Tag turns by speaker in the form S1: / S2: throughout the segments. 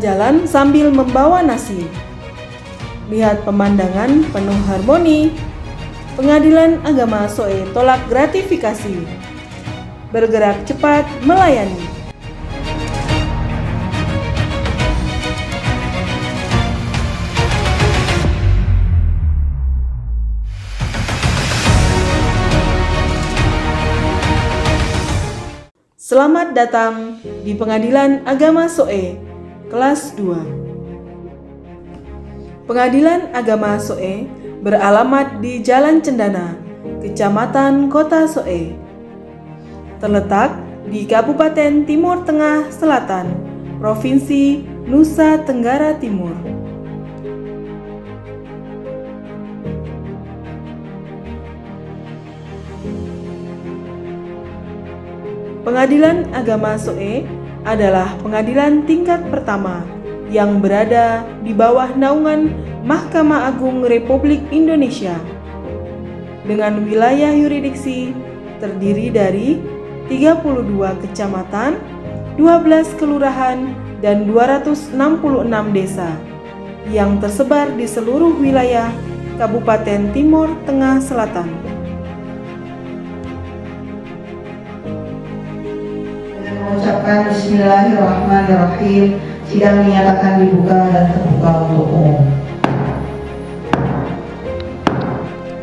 S1: jalan sambil membawa nasi. Lihat pemandangan penuh harmoni. Pengadilan Agama SOE tolak gratifikasi. Bergerak cepat melayani. Selamat datang di Pengadilan Agama SOE, kelas 2. Pengadilan Agama SOE beralamat di Jalan Cendana, Kecamatan Kota SOE. Terletak di Kabupaten Timur Tengah Selatan, Provinsi Nusa Tenggara Timur. Pengadilan Agama SOE adalah pengadilan tingkat pertama yang berada di bawah naungan Mahkamah Agung Republik Indonesia dengan wilayah yurisdiksi terdiri dari 32 kecamatan, 12 kelurahan, dan 266 desa yang tersebar di seluruh wilayah Kabupaten Timur Tengah Selatan.
S2: Mengucapkan Bismillahirrahmanirrahim, sidang dinyatakan dibuka dan terbuka untuk umum.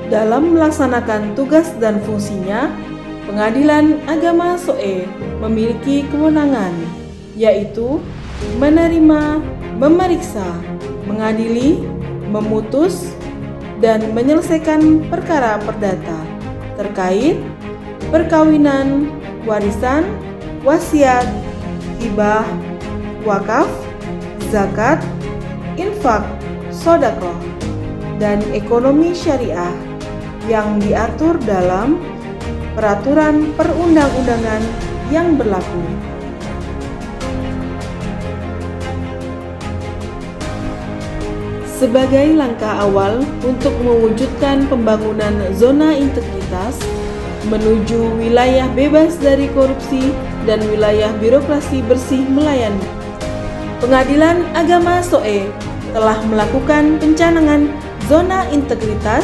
S1: Dalam melaksanakan tugas dan fungsinya, Pengadilan Agama SOE memiliki kewenangan, yaitu menerima, memeriksa, mengadili, memutus, dan menyelesaikan perkara perdata terkait perkawinan, warisan, wasiat, hibah, wakaf, zakat, infak, sedekah, dan ekonomi syariah yang diatur dalam peraturan perundang-undangan yang berlaku. Sebagai langkah awal untuk mewujudkan pembangunan zona integritas menuju wilayah bebas dari korupsi dan wilayah birokrasi bersih melayani, Pengadilan Agama SOE telah melakukan pencanangan zona integritas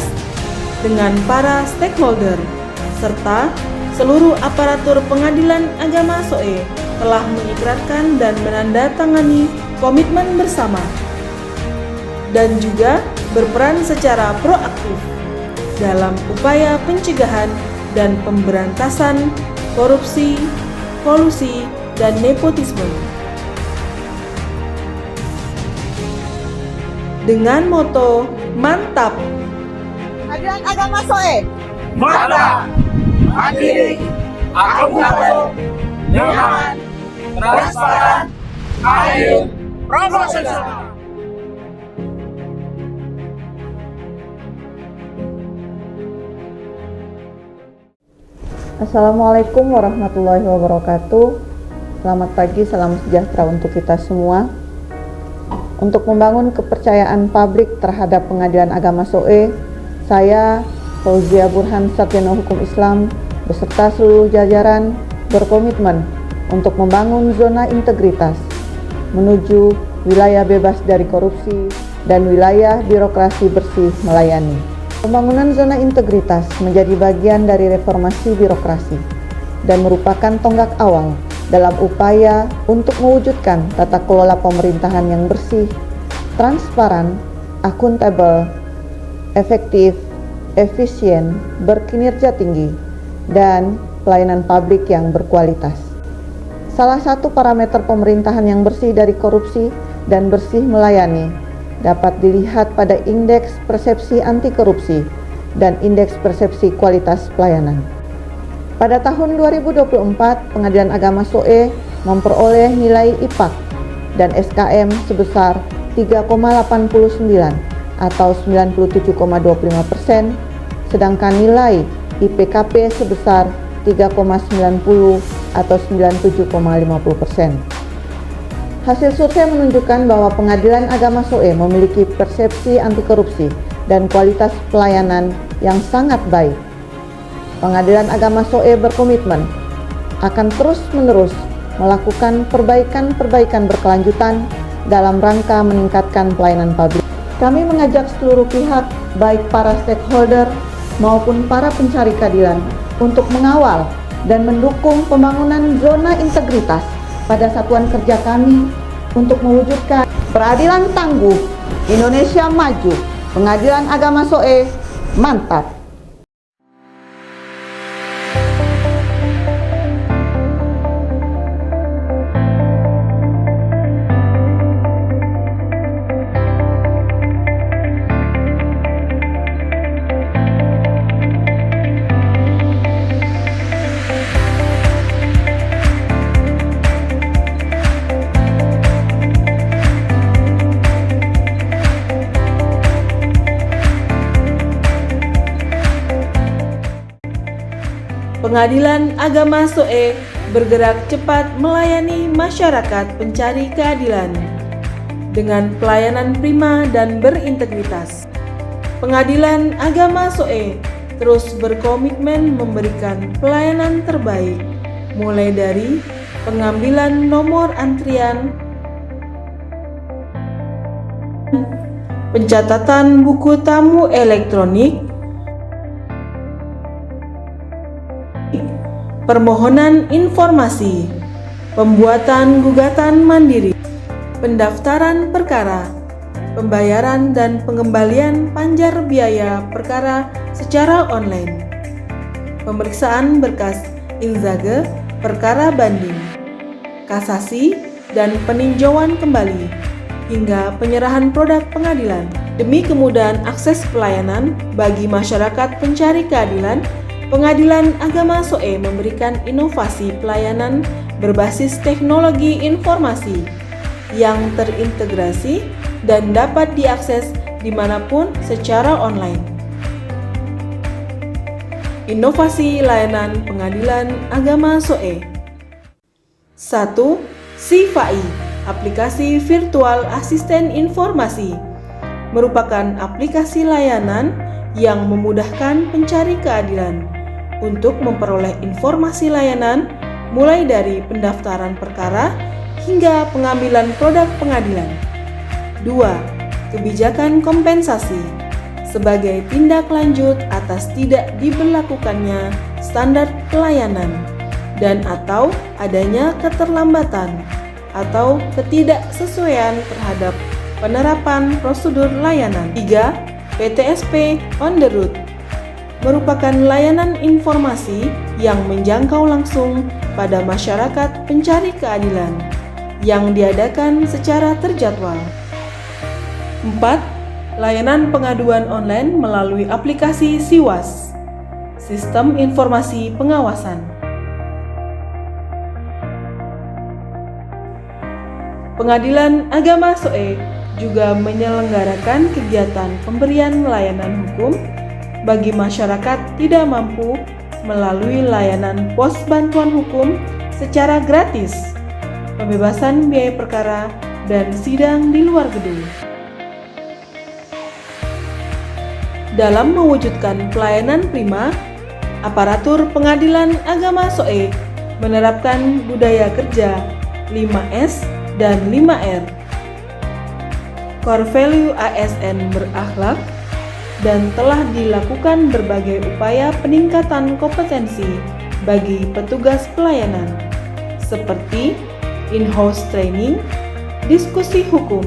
S1: dengan para stakeholder serta seluruh aparatur Pengadilan Agama SOE telah mengikrarkan dan menandatangani komitmen bersama dan juga berperan secara proaktif dalam upaya pencegahan dan pemberantasan korupsi, kolusi, dan nepotisme. Dengan moto mantap,
S3: Pengadilan Agama SOE
S4: mantap, mandiri, akuntabel, nyaman, transparan, adil, profesional.
S5: Assalamualaikum warahmatullahi wabarakatuh. Selamat pagi, salam sejahtera untuk kita semua. Untuk membangun kepercayaan publik terhadap Pengadilan Agama SOE, saya, Fauzia Burhan, Sarjana Hukum Islam, beserta seluruh jajaran berkomitmen untuk membangun zona integritas menuju wilayah bebas dari korupsi dan wilayah birokrasi bersih melayani. Pembangunan zona integritas menjadi bagian dari reformasi birokrasi dan merupakan tonggak awal dalam upaya untuk mewujudkan tata kelola pemerintahan yang bersih, transparan, akuntabel, efektif, efisien, berkinerja tinggi, dan pelayanan publik yang berkualitas. Salah satu parameter pemerintahan yang bersih dari korupsi dan bersih melayani dapat dilihat pada indeks persepsi anti korupsi dan indeks persepsi kualitas pelayanan. Pada tahun 2024, Pengadilan Agama SOE memperoleh nilai IPAK dan SKM sebesar 3,89 atau 97,25%, sedangkan nilai IPKP sebesar 3,90 atau 97,50%. Hasil survei menunjukkan bahwa Pengadilan Agama SOE memiliki persepsi anti korupsi dan kualitas pelayanan yang sangat baik. Pengadilan Agama SOE berkomitmen akan terus-menerus melakukan perbaikan-perbaikan berkelanjutan dalam rangka meningkatkan pelayanan publik. Kami mengajak seluruh pihak, baik para stakeholder maupun para pencari keadilan, untuk mengawal dan mendukung pembangunan zona integritas pada satuan kerja kami untuk mewujudkan peradilan tangguh, Indonesia maju, Pengadilan Agama SOE, mantap!
S1: Pengadilan Agama SOE bergerak cepat melayani masyarakat pencari keadilan dengan pelayanan prima dan berintegritas. Pengadilan Agama SOE terus berkomitmen memberikan pelayanan terbaik, mulai dari pengambilan nomor antrian, pencatatan buku tamu elektronik, permohonan informasi, pembuatan gugatan mandiri, pendaftaran perkara, pembayaran dan pengembalian panjar biaya perkara secara online, pemeriksaan berkas inzage perkara banding, kasasi dan peninjauan kembali, hingga penyerahan produk pengadilan. Demi kemudahan akses pelayanan bagi masyarakat pencari keadilan, Pengadilan Agama SOE memberikan inovasi pelayanan berbasis teknologi informasi yang terintegrasi dan dapat diakses dimanapun secara online. Inovasi layanan Pengadilan Agama SOE. 1. SIFAI, aplikasi virtual asisten informasi, merupakan aplikasi layanan yang memudahkan pencari keadilan untuk memperoleh informasi layanan mulai dari pendaftaran perkara hingga pengambilan produk pengadilan. 2. Kebijakan kompensasi sebagai tindak lanjut atas tidak diberlakukannya standar pelayanan dan atau adanya keterlambatan atau ketidaksesuaian terhadap penerapan prosedur layanan. 3. PTSP on the road merupakan layanan informasi yang menjangkau langsung pada masyarakat pencari keadilan yang diadakan secara terjadwal. 4. Layanan pengaduan online melalui aplikasi SIWAS, Sistem Informasi Pengawasan. Pengadilan Agama SOE juga menyelenggarakan kegiatan pemberian layanan hukum bagi masyarakat tidak mampu melalui layanan pos bantuan hukum secara gratis, pembebasan biaya perkara, dan sidang di luar gedung. Dalam mewujudkan pelayanan prima, aparatur Pengadilan Agama SOE menerapkan budaya kerja 5S dan 5R. Core value ASN berakhlak, dan telah dilakukan berbagai upaya peningkatan kompetensi bagi petugas pelayanan, seperti in-house training, diskusi hukum,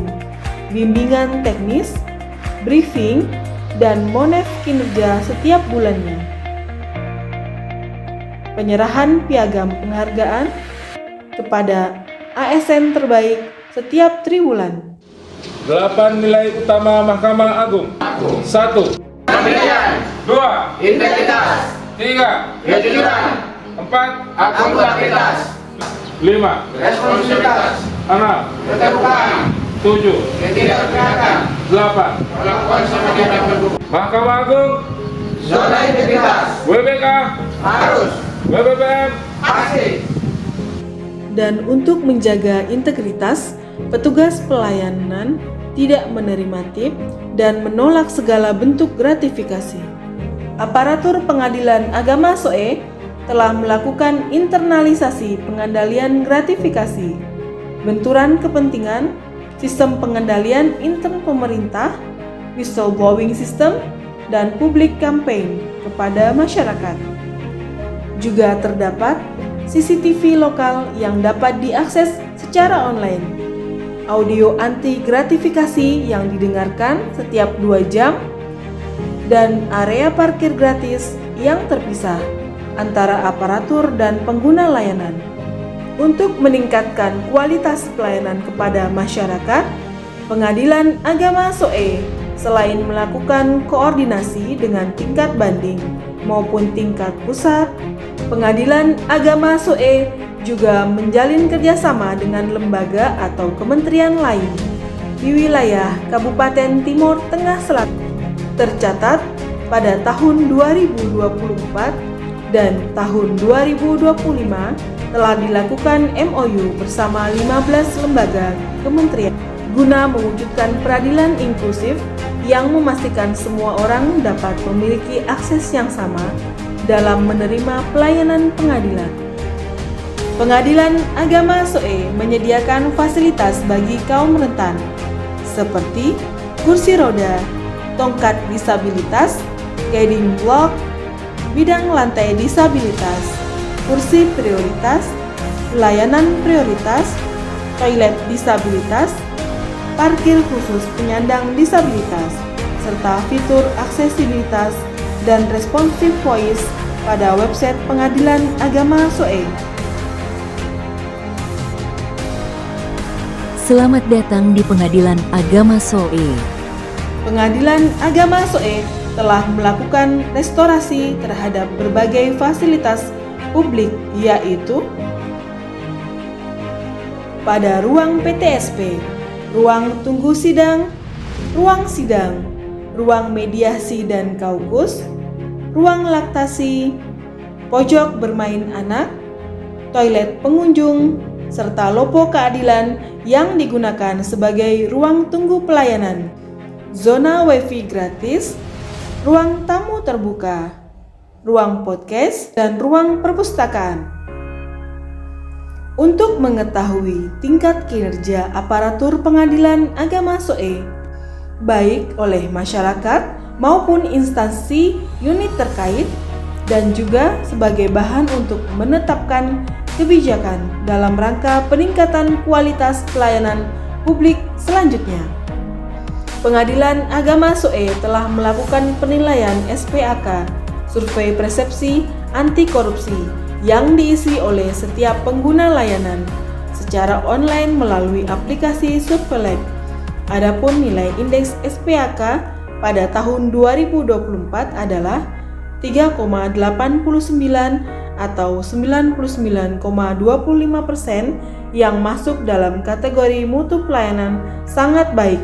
S1: bimbingan teknis, briefing, dan monef kinerja setiap bulannya. Penyerahan piagam penghargaan kepada ASN terbaik setiap triwulan.
S4: 8 nilai utama Mahkamah Agung. 1.
S6: Pendirian.
S4: 2.
S6: Integritas.
S4: 3.
S6: Kejujuran.
S4: 4.
S6: Akuntabilitas.
S4: 5.
S6: Responsibilitas.
S4: 6.
S6: Keterbukaan.
S4: 7.
S6: Ketidakberpihakan.
S4: 8.
S6: Melakukan sama dengan pendukung.
S4: Mahkamah Agung.
S6: Zona integritas.
S4: WBK.
S6: Harus.
S4: WBPM.
S6: Pasti.
S1: Dan untuk menjaga integritas, petugas pelayanan tidak menerima tip dan menolak segala bentuk gratifikasi. Aparatur Pengadilan Agama SOE telah melakukan internalisasi pengendalian gratifikasi, benturan kepentingan, sistem pengendalian intern pemerintah, whistleblowing system, dan public campaign kepada masyarakat. Juga terdapat CCTV lokal yang dapat diakses secara online, audio anti gratifikasi yang didengarkan setiap 2 jam, dan area parkir gratis yang terpisah antara aparatur dan pengguna layanan. Untuk meningkatkan kualitas pelayanan kepada masyarakat, Pengadilan Agama SOE selain melakukan koordinasi dengan tingkat banding maupun tingkat pusat, Pengadilan Agama SOE juga menjalin kerjasama dengan lembaga atau kementerian lain di wilayah Kabupaten Timur Tengah Selatan. Tercatat pada tahun 2024 dan tahun 2025 telah dilakukan MOU bersama 15 lembaga kementerian guna mewujudkan peradilan inklusif yang memastikan semua orang dapat memiliki akses yang sama dalam menerima pelayanan pengadilan. Pengadilan Agama SOE menyediakan fasilitas bagi kaum rentan seperti kursi roda, tongkat disabilitas, guiding block, bidang lantai disabilitas, kursi prioritas, layanan prioritas, toilet disabilitas, parkir khusus penyandang disabilitas, serta fitur aksesibilitas dan responsive voice pada website Pengadilan Agama SOE.
S7: Selamat datang di Pengadilan Agama SOE.
S1: Pengadilan Agama SOE telah melakukan restorasi terhadap berbagai fasilitas publik, yaitu pada ruang PTSP, ruang tunggu sidang, ruang mediasi dan kaukus, ruang laktasi, pojok bermain anak, toilet pengunjung, serta lopo keadilan yang digunakan sebagai ruang tunggu pelayanan, zona wifi gratis, ruang tamu terbuka, ruang podcast, dan ruang perpustakaan. Untuk mengetahui tingkat kinerja aparatur Pengadilan Agama SOE, baik oleh masyarakat maupun instansi unit terkait, dan juga sebagai bahan untuk menetapkan kebijakan dalam rangka peningkatan kualitas pelayanan publik selanjutnya. Pengadilan Agama SOE telah melakukan penilaian SPAK, survei persepsi anti korupsi, yang diisi oleh setiap pengguna layanan secara online melalui aplikasi Surveillance. Adapun nilai indeks SPAK pada tahun 2024 adalah 3,89 atau 99,25% yang masuk dalam kategori mutu pelayanan sangat baik.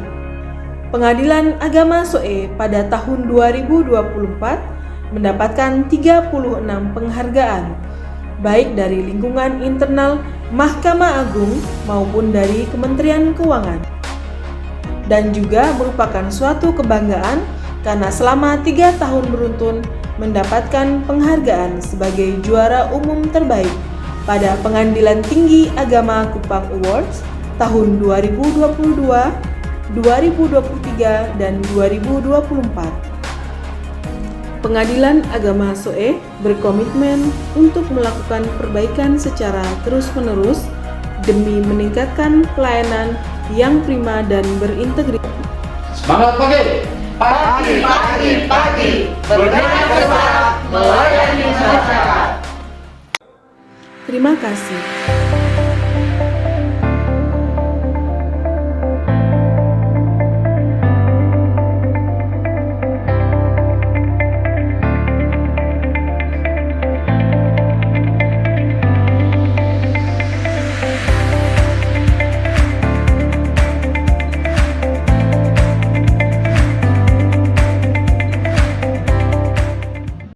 S1: Pengadilan Agama SOE pada tahun 2024 mendapatkan 36 penghargaan, baik dari lingkungan internal Mahkamah Agung maupun dari Kementerian Keuangan. Dan juga merupakan suatu kebanggaan karena selama 3 tahun beruntun mendapatkan penghargaan sebagai juara umum terbaik pada Pengadilan Tinggi Agama Kupang Awards tahun 2022, 2023, dan 2024. Pengadilan Agama SOE berkomitmen untuk melakukan perbaikan secara terus-menerus demi meningkatkan pelayanan yang prima dan berintegritas.
S6: Semangat pagi! Pagi! Bergerak cepat, melayani masyarakat.
S1: Terima kasih.